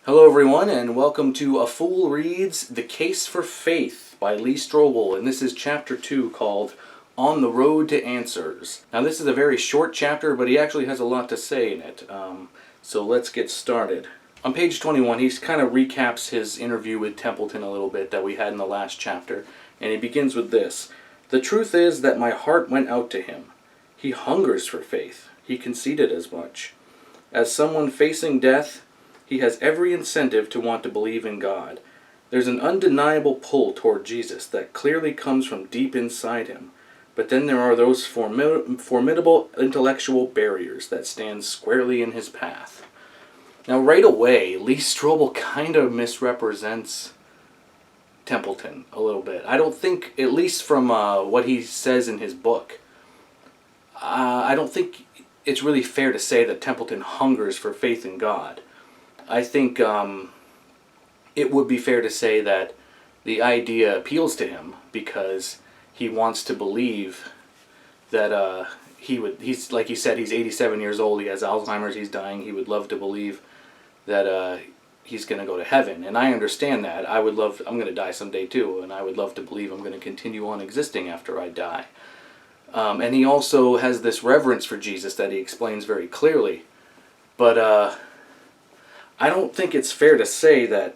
Hello everyone, and welcome to A Fool Reads The Case for Faith by Lee Strobel, and this is chapter 2 called On the Road to Answers. Now this is a very short chapter, but he actually has a lot to say in it, so let's get started. On page 21, he kind of recaps his interview with Templeton a little bit that we had in the last chapter, and he begins with this. The truth is that my heart went out to him. He hungers for faith. He conceded as much. As someone facing death, he has every incentive to want to believe in God. There's an undeniable pull toward Jesus that clearly comes from deep inside him. But then there are those formidable intellectual barriers that stand squarely in his path. Now right away, Lee Strobel kind of misrepresents Templeton a little bit. I don't think, at least from what he says in his book, I don't think it's really fair to say that Templeton hungers for faith in God. I think it would be fair to say that the appeals to him because he wants to believe that he's like he said, he's 87 years old, he has Alzheimer's, he's dying, he would love to believe that he's going to go to heaven. And I understand that. I'm going to die someday too, and I would love to believe I'm going to continue on existing after I die. And he also has this reverence for Jesus that he explains very clearly. But I don't think it's fair to say that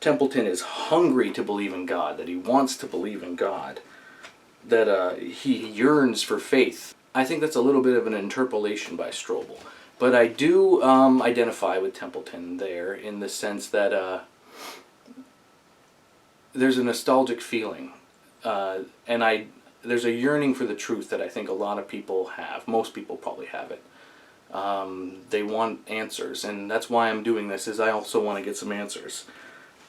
Templeton is hungry to believe in God, that he wants to believe in God, that he yearns for faith. I think that's a little bit of an interpolation by Strobel. But I do identify with Templeton there in the sense that there's a nostalgic feeling, and there's a yearning for the truth that I think a lot of people have. Most people probably have it. They want answers, and that's why I'm doing this, is I also want to get some answers.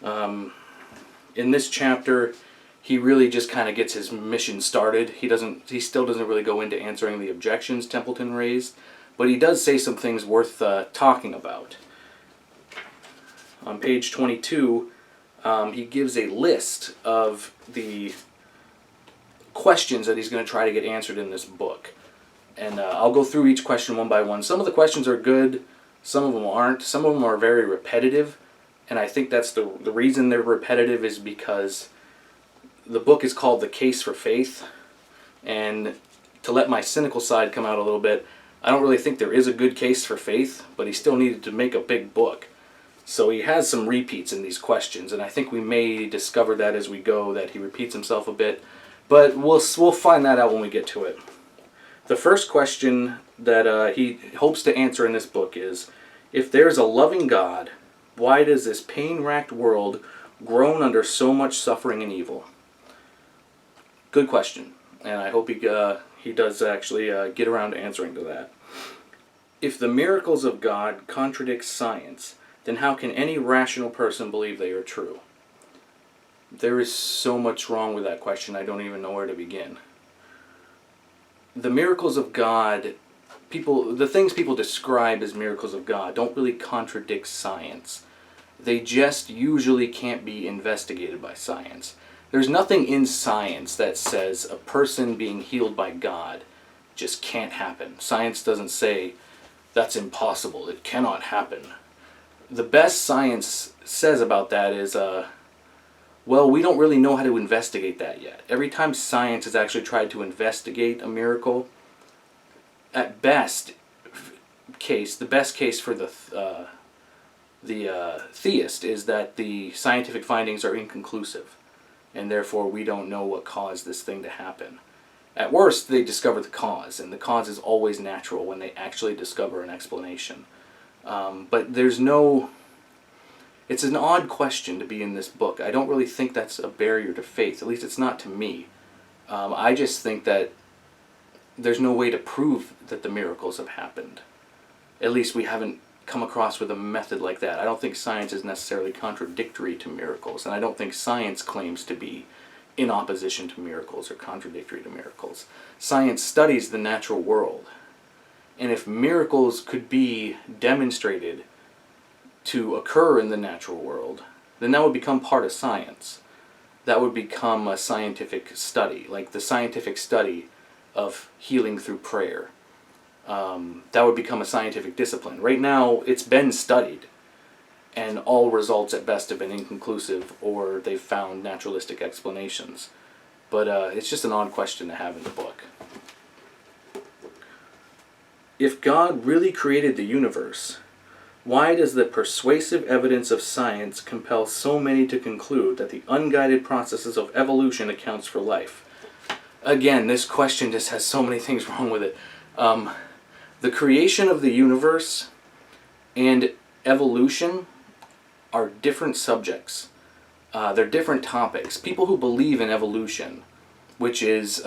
In this chapter, he really just kind of gets his mission started. He still doesn't really go into answering the objections Templeton raised, but he does say some things worth talking about. On page 22, he gives a list of the questions that he's going to try to get answered in this book. And I'll go through each question one by one. Some of the questions are good, some of them aren't. Some of them are very repetitive, and I think that's the reason they're repetitive is because the book is called The Case for Faith, and to let my cynical side come out a little bit, I don't really think there is a good case for faith, but he still needed to make a big book. So he has some repeats in these questions, and I think we may discover that as we go, that he repeats himself a bit, but we'll find that out when we get to it. The first question that he hopes to answer in this book is, if there's a loving God, why does this pain-racked world groan under so much suffering and evil? Good question, and I hope he does actually get around to answering to that. If the miracles of God contradict science, then how can any rational person believe they are true? There is so much wrong with that question, I don't even know where to begin. The miracles of God, the things people describe as miracles of God don't really contradict science. They just usually can't be investigated by science. There's nothing in science that says a person being healed by God just can't happen. Science doesn't say that's impossible, it cannot happen. The best science says about that is, well, we don't really know how to investigate that yet. Every time science has actually tried to investigate a miracle, at best case, the best case for the theist is that the scientific findings are inconclusive, and therefore we don't know what caused this thing to happen. At worst, they discover the cause, and the cause is always natural when they actually discover an explanation. But there's no... It's an odd question to be in this book. I don't really think that's a barrier to faith. At least it's not to me. I just think that there's no way to prove that the miracles have happened. At least we haven't come across with a method like that. I don't think science is necessarily contradictory to miracles, and I don't think science claims to be in opposition to miracles or contradictory to miracles. Science studies the natural world, and if miracles could be demonstrated to occur in the natural world, then that would become part of science. That would become a scientific study, like the scientific study of healing through prayer. That would become a scientific discipline. Right now, it's been studied, and and all results at best have been inconclusive, or they've found naturalistic explanations. But it's just an odd question to have in the book. If God really created the universe, why does the persuasive evidence of science compel so many to conclude that the unguided processes of evolution accounts for life? Again, this question just has so many things wrong with it. The creation of the universe and evolution are different subjects. They're different topics. People who believe in evolution, which is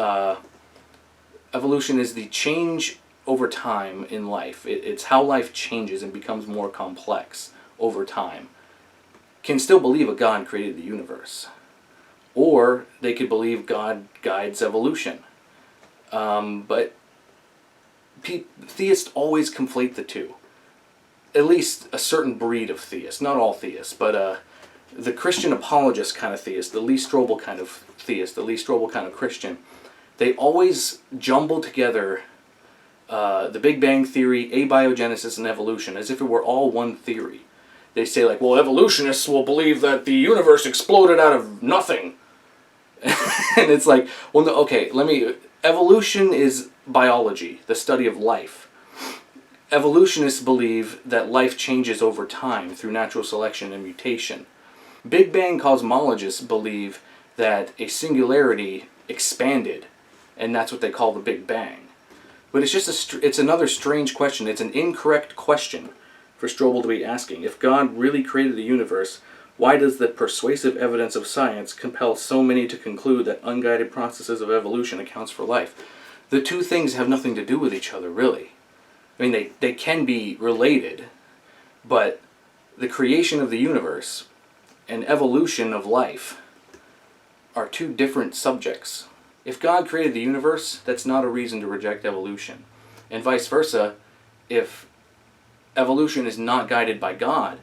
evolution is the change over time in life. It's how life changes and becomes more complex over time. Can still believe a God created the universe. Or they could believe God guides evolution. But theists always conflate the two. At least a certain breed of theists. Not all theists, but the Christian apologist kind of theist, the Lee Strobel kind of theist, the Lee Strobel kind of Christian, they always jumble together the Big Bang Theory, abiogenesis, and evolution as if it were all one theory. They say, like, well, evolutionists will believe that the universe exploded out of nothing. And it's like, well, no, okay, evolution is biology, the study of life. Evolutionists believe that life changes over time through natural selection and mutation. Big Bang cosmologists believe that a singularity expanded, and that's what they call the Big Bang. But it's just it's another strange question. It's an incorrect question for Strobel to be asking. If God really created the universe, why does the persuasive evidence of science compel so many to conclude that unguided processes of evolution accounts for life? The two things have nothing to do with each other, really. I mean, they can be related, but the creation of the universe and evolution of life are two different subjects. If God created the universe, that's not a reason to reject evolution. And vice versa, if evolution is not guided by God,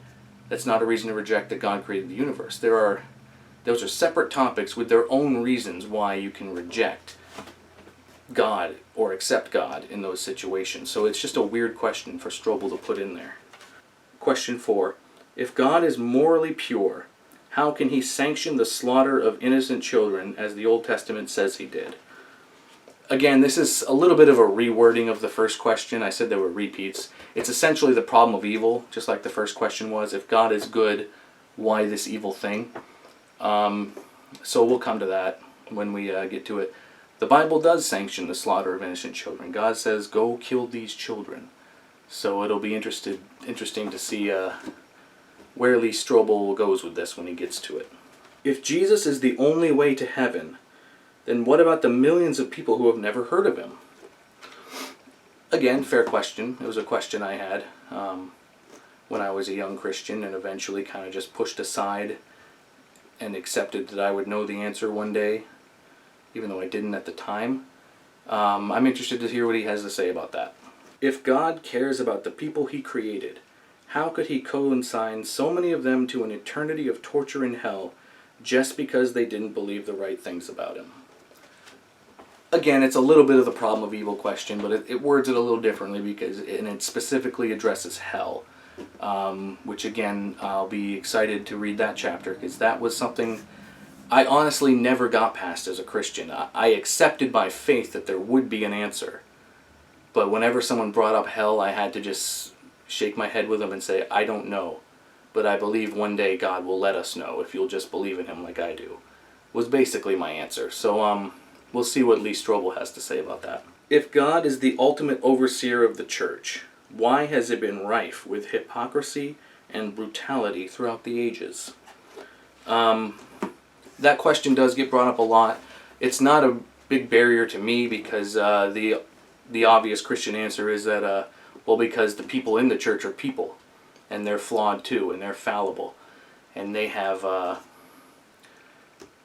that's not a reason to reject that God created the universe. Those are separate topics with their own reasons why you can reject God or accept God in those situations. So it's just a weird question for Strobel to put in there. Question 4. If God is morally pure, how can he sanction the slaughter of innocent children as the Old Testament says he did? Again, this is a little bit of a rewording of the first question. I said there were repeats. It's essentially the problem of evil, just like the first question was. If God is good, why this evil thing? So we'll come to that when we get to it. The Bible does sanction the slaughter of innocent children. God says, go kill these children. So it'll be interesting to see where Lee Strobel goes with this when he gets to it. If Jesus is the only way to heaven, then what about the millions of people who have never heard of him? Again, fair question. It was a question I had when I was a young Christian and eventually kind of just pushed aside and accepted that I would know the answer one day, even though I didn't at the time. I'm interested to hear what he has to say about that. If God cares about the people he created, how could he consign so many of them to an eternity of torture in hell just because they didn't believe the right things about him? Again, it's a little bit of the problem of evil question, but it words it a little differently and it specifically addresses hell, which again, I'll be excited to read that chapter because that was something I honestly never got past as a Christian. I accepted by faith that there would be an answer, but whenever someone brought up hell, I had to just shake my head with them and say, I don't know, but I believe one day God will let us know if you'll just believe in him like I do, was basically my answer. So we'll see what Lee Strobel has to say about that. If God is the ultimate overseer of the church, why has it been rife with hypocrisy and brutality throughout the ages? That question does get brought up a lot. It's not a big barrier to me because the obvious Christian answer is that well, because the people in the church are people, and they're flawed too, and they're fallible, and they have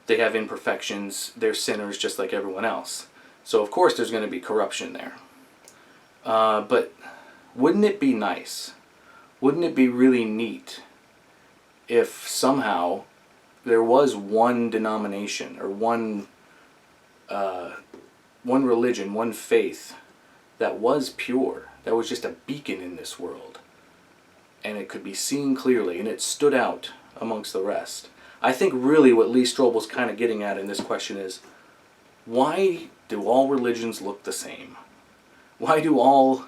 imperfections. They're sinners just like everyone else. So of course there's going to be corruption there. But wouldn't it be nice? Wouldn't it be really neat if somehow there was one denomination or one religion, one faith that was pure, that was just a beacon in this world? and it could be seen clearly, and it stood out amongst the rest. I think really what Lee Strobel's kind of getting at in this question is, why do all religions look the same? Why do all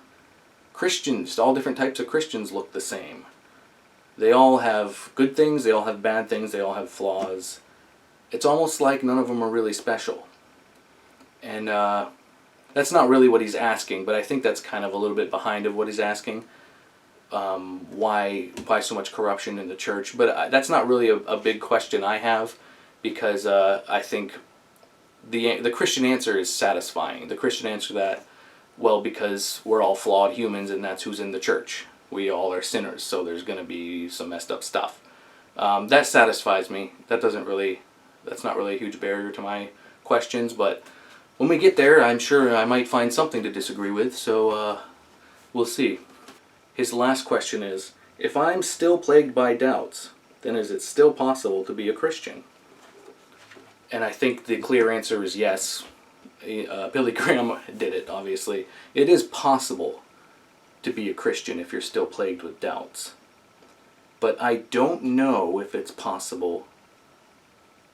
Christians, all different types of Christians, look the same? They all have good things, they all have bad things, they all have flaws. It's almost like none of them are really special. And that's not really what he's asking, but I think that's kind of a little bit behind of what he's asking. Why so much corruption in the church? But that's not really a big question I have, because I think the Christian answer is satisfying. The Christian answer to that, well, because we're all flawed humans, and that's who's in the church. We all are sinners, so there's going to be some messed up stuff. That satisfies me. That's not really a huge barrier to my questions, but when we get there, I'm sure I might find something to disagree with, so we'll see. His last question is, if I'm still plagued by doubts, then is it still possible to be a Christian? And I think the clear answer is yes. Billy Graham did it, obviously. It is possible to be a Christian if you're still plagued with doubts. But I don't know if it's possible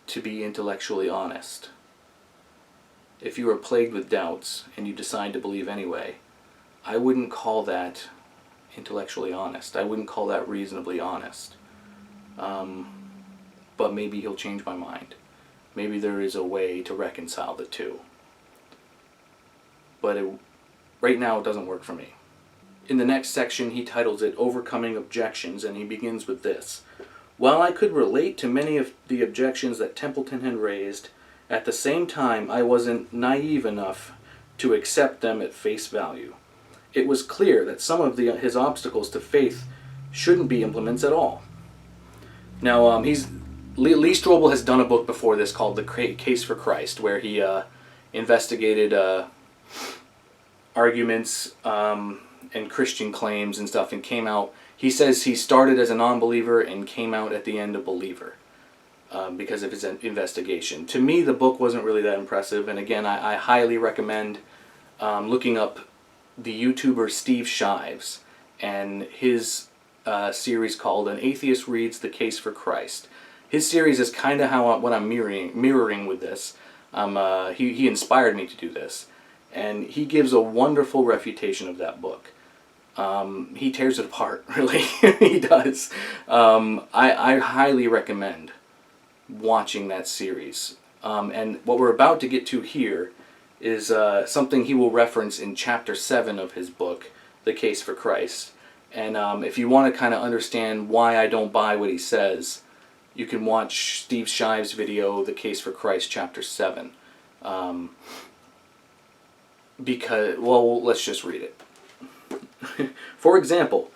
to be intellectually honest. If you are plagued with doubts and you decide to believe anyway, I wouldn't call that intellectually honest. I wouldn't call that reasonably honest. But maybe he'll change my mind. Maybe there is a way to reconcile the two. But right now it doesn't work for me. In the next section he titles it Overcoming Objections, and he begins with this. While I could relate to many of the objections that Templeton had raised, at the same time I wasn't naive enough to accept them at face value. It was clear that some of his obstacles to faith shouldn't be implements at all. Now, Lee Strobel has done a book before this called The Case for Christ, where he investigated arguments and Christian claims and stuff, and came out. He says he started as a non-believer and came out at the end a believer because of his investigation. To me, the book wasn't really that impressive, and again, I highly recommend looking up the YouTuber Steve Shives and his series called An Atheist Reads, The Case for Christ. His series is kind of what I'm mirroring with this. He inspired me to do this, and he gives a wonderful refutation of that book. He tears it apart, really. He does. I highly recommend watching that series. And what we're about to get to here is something he will reference in Chapter 7 of his book, The Case for Christ. And if you want to kind of understand why I don't buy what he says, you can watch Steve Shives' video, The Case for Christ, Chapter 7. Well, let's just read it. For example,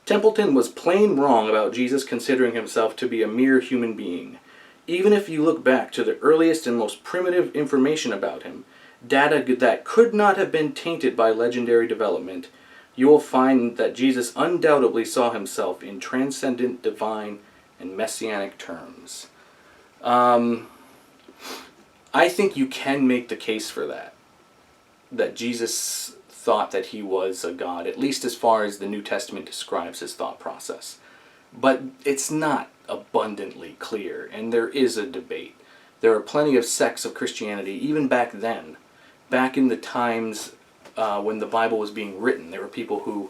Templeton was plain wrong about Jesus considering himself to be a mere human being. Even if you look back to the earliest and most primitive information about him, data that could not have been tainted by legendary development, you will find that Jesus undoubtedly saw himself in transcendent, divine, and messianic terms. I think you can make the case for that Jesus thought that he was a God, at least as far as the New Testament describes his thought process. But it's not abundantly clear, and there is a debate. There are plenty of sects of Christianity, even back then, back in the times when the Bible was being written. There were people who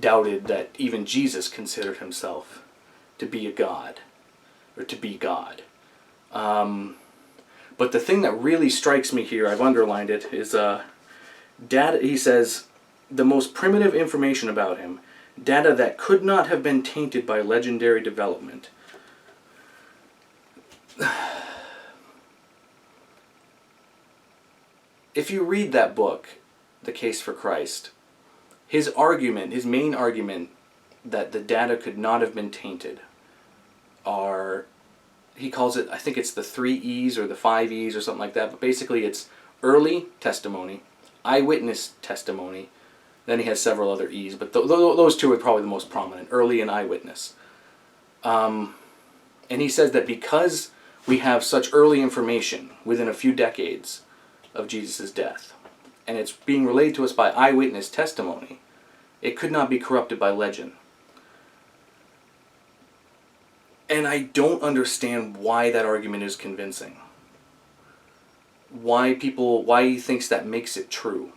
doubted that even Jesus considered himself to be a God, or to be God. But the thing that really strikes me here, I've underlined it, is data. He says, the most primitive information about him, data that could not have been tainted by legendary development. If you read that book, The Case for Christ, his main argument that the data could not have been tainted he calls it, I think it's the 3 E's or the 5 E's or something like that, but basically it's early testimony, eyewitness testimony, then he has several other E's, but those two are probably the most prominent, early and eyewitness. And he says that because we have such early information within a few decades of Jesus' death, and it's being relayed to us by eyewitness testimony, it could not be corrupted by legend. And I don't understand why that argument is convincing. Why he thinks that makes it true.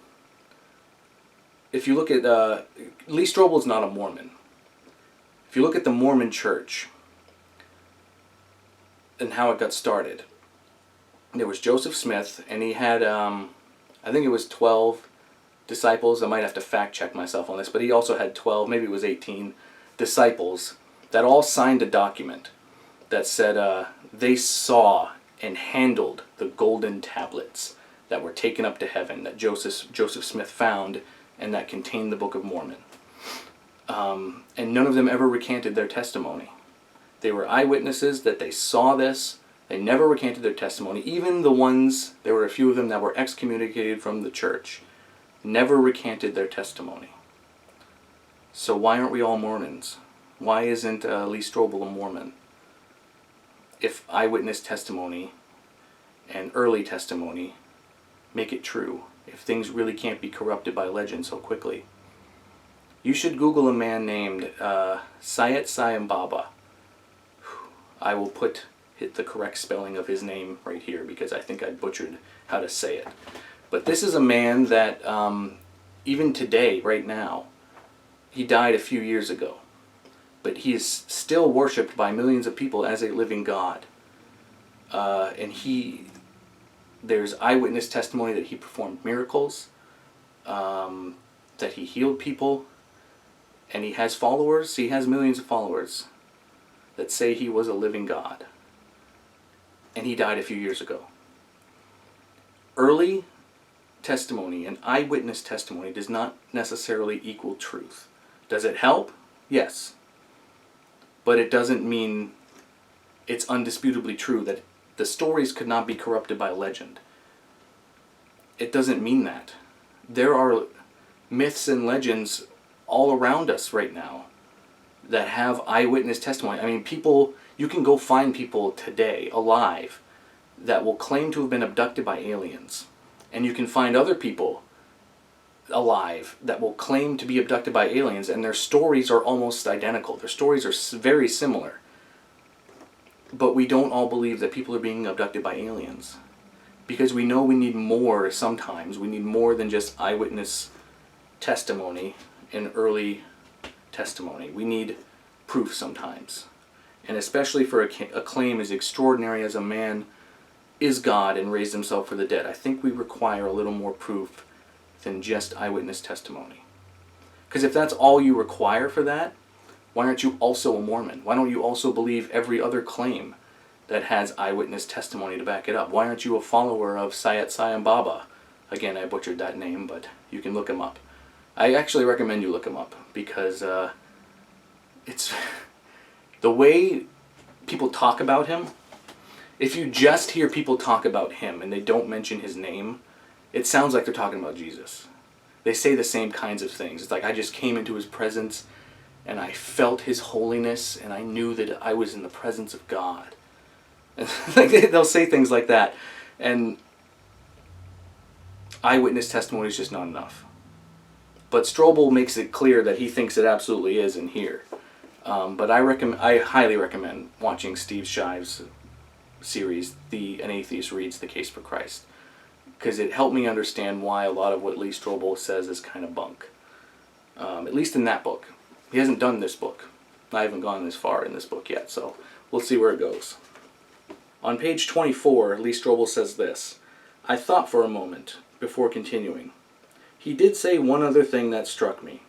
If you look at, Lee Strobel is not a Mormon. If you look at the Mormon Church and how it got started, there was Joseph Smith, and he had, I think it was 12 disciples. I might have to fact check myself on this, but he also had 12, maybe it was 18 disciples that all signed a document that said they saw and handled the golden tablets that were taken up to heaven that Joseph Smith found and that contained the Book of Mormon. And none of them ever recanted their testimony. They were eyewitnesses that they saw this. They never recanted their testimony. Even the ones, there were a few of them that were excommunicated from the church, never recanted their testimony. So why aren't we all Mormons? Why isn't Lee Strobel a Mormon? If eyewitness testimony and early testimony make it true, if things really can't be corrupted by legend so quickly. You should Google a man named Syed Siam Baba. I will hit the correct spelling of his name right here because I think I butchered how to say it. But this is a man that even today, right now, he died a few years ago, but he is still worshipped by millions of people as a living God. And there's eyewitness testimony that he performed miracles, that he healed people, and he has followers. He has millions of followers that say he was a living God. And he died a few years ago. Early testimony and eyewitness testimony does not necessarily equal truth. Does it help? Yes. But it doesn't mean it's undisputably true that the stories could not be corrupted by legend. It doesn't mean that. There are myths and legends all around us right now that have eyewitness testimony. I mean, you can go find people today alive that will claim to have been abducted by aliens. And you can find other people alive that will claim to be abducted by aliens, and their stories are almost identical. Their stories are very similar. But we don't all believe that people are being abducted by aliens. Because we know we need more sometimes. We need more than just eyewitness testimony and early testimony. We need proof sometimes. And especially for a claim as extraordinary as a man is God and raised himself from the dead, I think we require a little more proof than just eyewitness testimony. Because if that's all you require for that, why aren't you also a Mormon? Why don't you also believe every other claim that has eyewitness testimony to back it up? Why aren't you a follower of Syed Siam Baba? Again, I butchered that name, but you can look him up. I actually recommend you look him up because it's the way people talk about him. If you just hear people talk about him and they don't mention his name, it sounds like they're talking about Jesus. They say the same kinds of things. It's like, I just came into his presence and I felt his holiness and I knew that I was in the presence of God. Like they'll say things like that. And eyewitness testimony is just not enough. But Strobel makes it clear that he thinks it absolutely is in here. But I highly recommend watching Steve Shives' series, An Atheist Reads, The Case for Christ. Because it helped me understand why a lot of what Lee Strobel says is kind of bunk. At least in that book. He hasn't done this book. I haven't gone this far in this book yet, so we'll see where it goes. On page 24, Lee Strobel says this: I thought for a moment before continuing. He did say one other thing that struck me.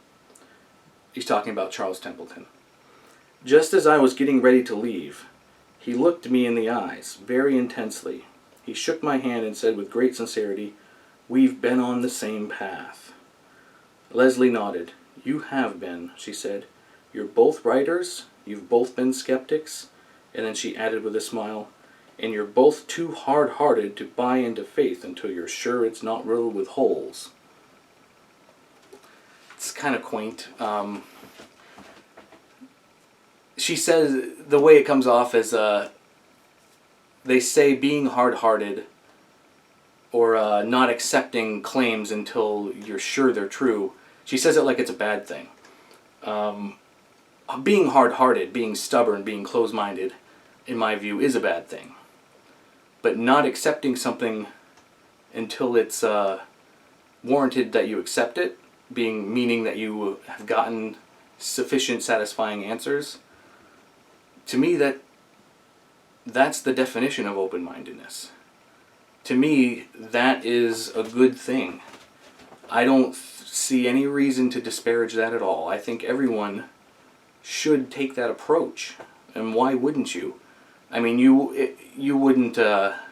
He's talking about Charles Templeton. Just as I was getting ready to leave, he looked me in the eyes, very intensely. He shook my hand and said with great sincerity, "We've been on the same path." Leslie nodded. "You have been," she said. "You're both writers, you've both been skeptics," and then she added with a smile, "and you're both too hard-hearted to buy into faith until you're sure it's not riddled with holes." It's kind of quaint. She says, the way it comes off as, they say being hard-hearted or not accepting claims until you're sure they're true. She says it like it's a bad thing. being hard-hearted, being stubborn, being closed-minded, in my view, is a bad thing. But not accepting something until it's warranted that you accept it, meaning that you have gotten sufficient satisfying answers, to me that's the definition of open-mindedness. To me, that is a good thing. I don't see any reason to disparage that at all. I think everyone should take that approach. And why wouldn't you? I mean, you wouldn't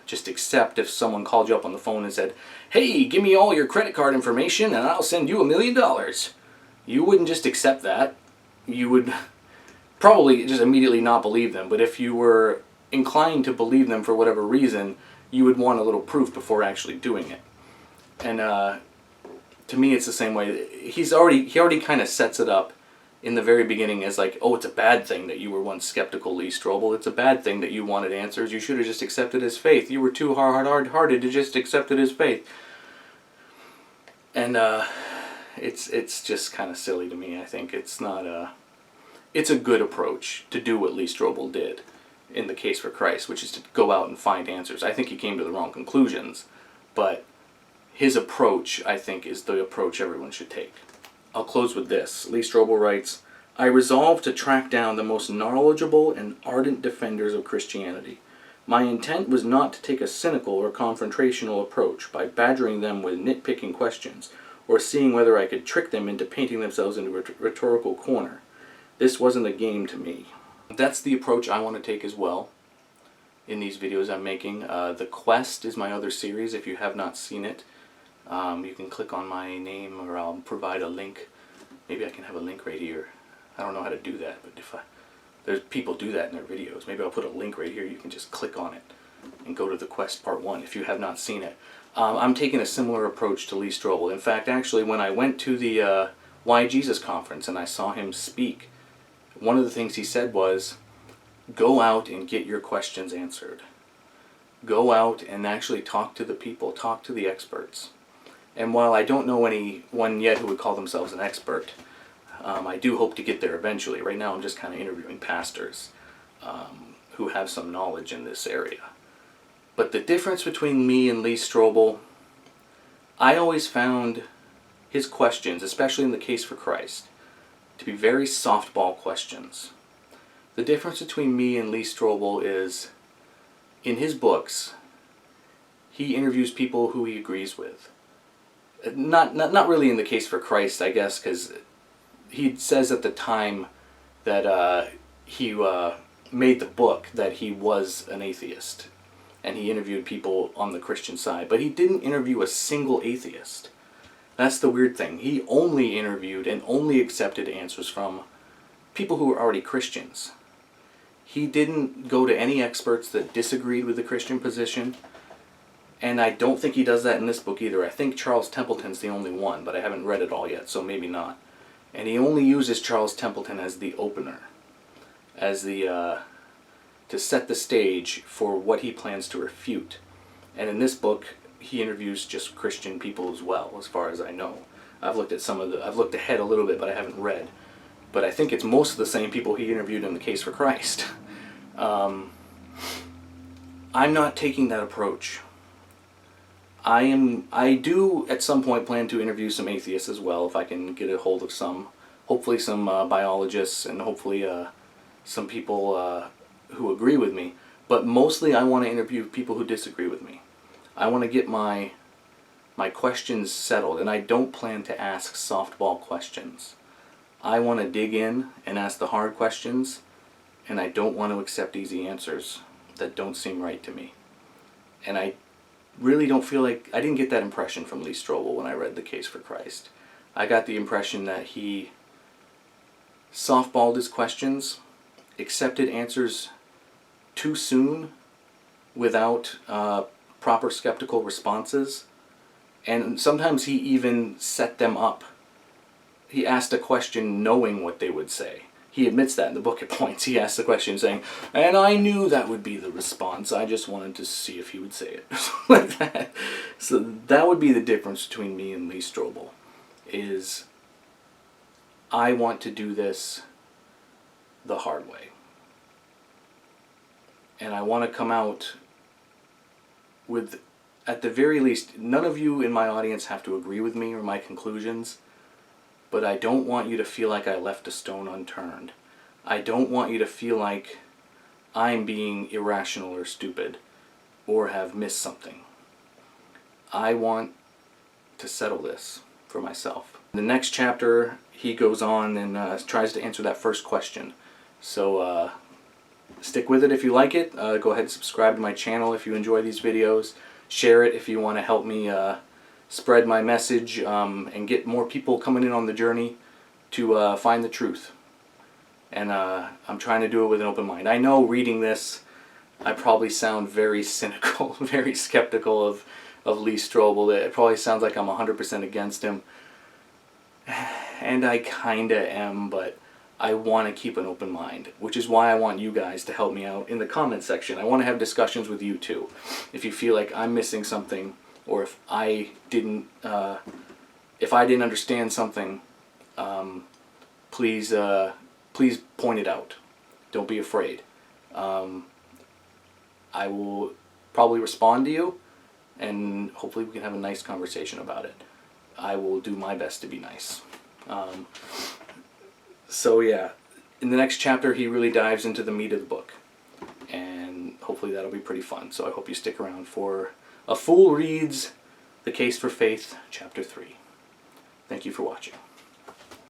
just accept if someone called you up on the phone and said, "Hey, give me all your credit card information and I'll send you $1 million." You wouldn't just accept that. You would probably just immediately not believe them. But if you were inclined to believe them for whatever reason, you would want a little proof before actually doing it. And to me, it's the same way. He already kind of sets it up in the very beginning as like, oh, it's a bad thing that you were once skeptical, Lee Strobel. It's a bad thing that you wanted answers. You should have just accepted his faith. You were too hard-hearted to just accept it as faith. And it's just kind of silly to me. I think it's not it's a good approach to do what Lee Strobel did in the Case for Christ, which is to go out and find answers. I think he came to the wrong conclusions, but his approach, I think, is the approach everyone should take. I'll close with this. Lee Strobel writes, "I resolved to track down the most knowledgeable and ardent defenders of Christianity. My intent was not to take a cynical or confrontational approach by badgering them with nitpicking questions, or seeing whether I could trick them into painting themselves into a rhetorical corner. This wasn't a game to me." That's the approach I want to take as well in these videos I'm making. The Quest is my other series. If you have not seen it, you can click on my name, or I'll provide a link. Maybe I can have a link right here. I don't know how to do that, but there's people do that in their videos. Maybe I'll put a link right here. You can just click on it and go to The Quest Part 1 if you have not seen it. I'm taking a similar approach to Lee Strobel. In fact, actually, when I went to the Why Jesus conference and I saw him speak, one of the things he said was, go out and get your questions answered. Go out and actually talk to the people, talk to the experts. And while I don't know anyone yet who would call themselves an expert, I do hope to get there eventually. Right now I'm just kind of interviewing pastors who have some knowledge in this area. But the difference between me and Lee Strobel, I always found his questions, especially in the Case for Christ, to be very softball questions. The difference between me and Lee Strobel is, in his books, he interviews people who he agrees with. Not really in the Case for Christ, I guess, because he says at the time that he made the book that he was an atheist, and he interviewed people on the Christian side, but he didn't interview a single atheist. That's the weird thing. He only interviewed and only accepted answers from people who were already Christians. He didn't go to any experts that disagreed with the Christian position, and I don't think he does that in this book either. I think Charles Templeton's the only one, but I haven't read it all yet, so maybe not. And he only uses Charles Templeton as the opener, as the to set the stage for what he plans to refute. And in this book, he interviews just Christian people as well, as far as I know. I've looked ahead a little bit, but I haven't read. But I think it's most of the same people he interviewed in the Case for Christ. I'm not taking that approach. I do at some point plan to interview some atheists as well, if I can get a hold of some. Hopefully some biologists, and hopefully some people who agree with me. But mostly I want to interview people who disagree with me. I want to get my questions settled, and I don't plan to ask softball questions. I want to dig in and ask the hard questions, and I don't want to accept easy answers that don't seem right to me. And I really don't feel like, I didn't get that impression from Lee Strobel when I read The Case for Christ. I got the impression that he softballed his questions, accepted answers too soon without proper skeptical responses, and sometimes he even set them up. He asked a question knowing what they would say. He admits that in the book at points. He asked the question saying, and I knew that would be the response, I just wanted to see if he would say it. Like that. So that would be the difference between me and Lee Strobel, is I want to do this the hard way. And I want to come out with, at the very least, none of you in my audience have to agree with me or my conclusions, but I don't want you to feel like I left a stone unturned. I don't want you to feel like I'm being irrational or stupid or have missed something. I want to settle this for myself. In the next chapter, he goes on and tries to answer that first question. So stick with it if you like it. Go ahead and subscribe to my channel if you enjoy these videos. Share it if you want to help me spread my message and get more people coming in on the journey to find the truth. And I'm trying to do it with an open mind. I know reading this, I probably sound very cynical, very skeptical of Lee Strobel. It probably sounds like I'm 100% against him. And I kinda am, but I want to keep an open mind, which is why I want you guys to help me out in the comment section. I want to have discussions with you too. If you feel like I'm missing something, or if I didn't understand something, please point it out. Don't be afraid. I will probably respond to you, and hopefully we can have a nice conversation about it. I will do my best to be nice. So yeah, in the next chapter he really dives into the meat of the book, and hopefully that'll be pretty fun. So I hope you stick around for A Fool Reads The Case for Faith, Chapter 3. Thank you for watching.